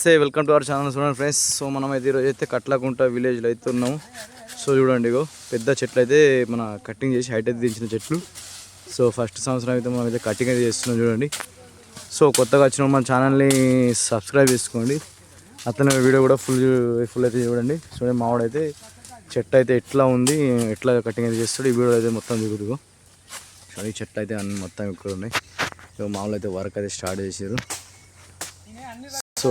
Welcome to our channel చూడండి friends. So మనం అయితే ఈరోజు అయితే కట్లకుంట విలేజ్లో అయితే ఉన్నాము. సో చూడండి, ఇగో పెద్ద చెట్లు అయితే మన కటింగ్ చేసి హైట్ అయితే దించిన చెట్లు. సో ఫస్ట్ సంవత్సరం అయితే మనం అయితే కటింగ్ అయితే చేస్తున్నాం చూడండి. సో కొత్తగా వచ్చిన మన ఛానల్ని సబ్స్క్రైబ్ చేసుకోండి. అతని వీడియో కూడా ఫుల్ అయితే చూడండి. చూడండి మావాడైతే చెట్టు అయితే ఎట్లా ఉంది, ఎట్లా కటింగ్ అయితే చేస్తాడు, ఈ వీడియో అయితే మొత్తం దిగుతుగో. ఈ చెట్లు అయితే అన్ని మొత్తం ఇక్కడ ఉన్నాయి. ఇక మామూలు అయితే వర్క్ అయితే స్టార్ట్ చేసారు. సో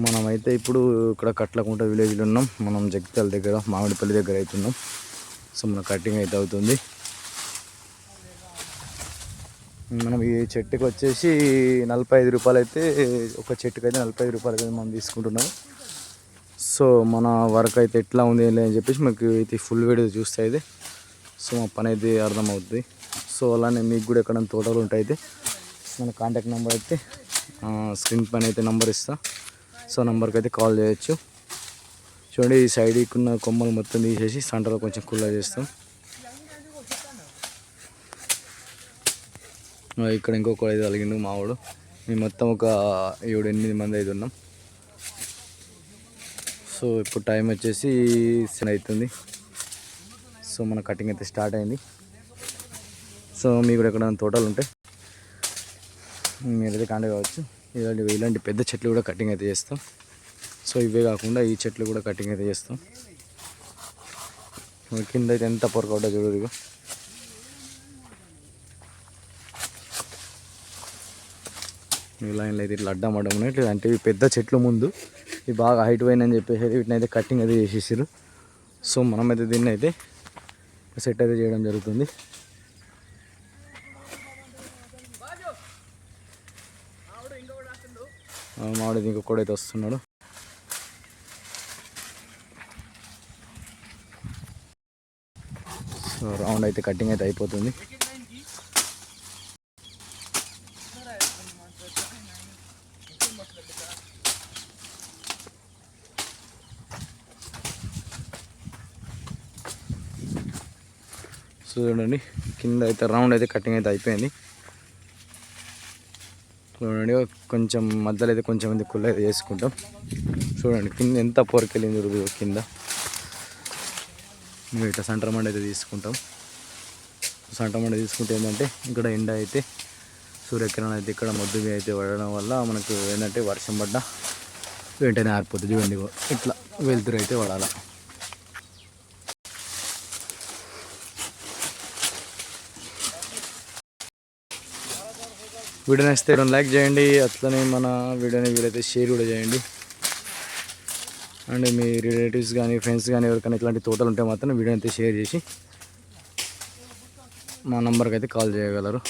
మనమైతే ఇప్పుడు ఇక్కడ కట్లకుంట విలేజ్లో ఉన్నాం. మనం జగిత్యాల దగ్గర మామిడిపల్లి దగ్గర అవుతున్నాం. సో మన కటింగ్ అయితే అవుతుంది. మనం ఈ చెట్టుకి వచ్చేసి 45 రూపాయలు అయితే, ఒక చెట్టుకి అయితే 45 రూపాయలు అయితే మనం తీసుకుంటున్నాం. సో మన వర్క్ అయితే ఎట్లా ఉంది అని చెప్పేసి మీకు అయితే ఫుల్ వీడియో చూస్తే అయితే సో మా పని అయితే అర్థమవుతుంది. సో అలానే మీకు కూడా ఎక్కడ తోటలు ఉంటాయి అయితే మన కాంటాక్ట్ నెంబర్ అయితే స్క్రీన్ పైన అయితే నెంబర్ ఇస్తా. సో నెంబర్కి అయితే కాల్ చేయొచ్చు. చూడండి, ఈ సైడ్కి ఉన్న కొమ్మలు మొత్తం తీసేసి సెంటర్లో కొంచెం కుల్లా చేస్తాం. ఇక్కడ ఇంకొక అయితే కలిగిండు మావాడు. మేము మొత్తం ఒక 7-8 మంది అయితే ఉన్నాం. సో ఇప్పుడు టైం వచ్చేసి 7 అవుతుంది. సో మన కటింగ్ అయితే స్టార్ట్ అయింది. సో మీకు కూడా ఎక్కడ తోటలు ఉంటాయి మీరైతే కాంటాక్ట్ కావచ్చు. ఇలాంటి పెద్ద చెట్లు కూడా కటింగ్ అయితే చేస్తాం. సో ఇవే కాకుండా ఈ చెట్లు కూడా కటింగ్ అయితే చేస్తాం. కింద అయితే ఎంత పొరకవుతా చూడదు. ఈ లైన్లో అయితే ఇట్లా అడ్డం ఉన్నాయి. ఇట్లా అంటే ఇవి పెద్ద చెట్లు ముందు ఇవి బాగా హైట్ పోయినని చెప్పేసి వీటిని అయితే కటింగ్ అయితే చేసేసారు. సో మనమైతే దీన్ని అయితే సెట్ అయితే చేయడం జరుగుతుంది. మామిడి ఇంకొకటి అయితే వస్తున్నాడు. సో రౌండ్ అయితే కటింగ్ అయితే అయిపోతుంది. చూడండి, కింద అయితే రౌండ్ అయితే కటింగ్ అయితే అయిపోయింది. చూడండి, కొంచెం మధ్యలో అయితే కొంచెం మంది కుళ్ళ అయితే చేసుకుంటాం. చూడండి కింద ఎంత పొరకెళ్ళింది కింద. మేము ఇట్లా సెంటర్ మండ అయితే తీసుకుంటాం. సెంటర్ మండ తీసుకుంటే ఏంటంటే ఇక్కడ ఎండ అయితే సూర్యకిరణం అయితే ఇక్కడ మొద్దు అయితే పడడం వల్ల మనకు ఏంటంటే వర్షం పడ్డా వెంటనే ఆరిపోతుంది. చూడండి, ఇట్లా వెలుతురు అయితే పడాలి. వీడియో నచ్చితే లైక్ చేయండి. అట్లనే మన వీడియోని వీలైతే షేర్ కూడా చేయండి. అండ్ మీ రిలేటివ్స్ కానీ ఫ్రెండ్స్ కానీ ఎవరికైనా ఇట్లాంటి తోటలు ఉంటే మాత్రం వీడియో అయితే షేర్ చేసి మా నంబర్కి అయితే కాల్ చేయగలరు.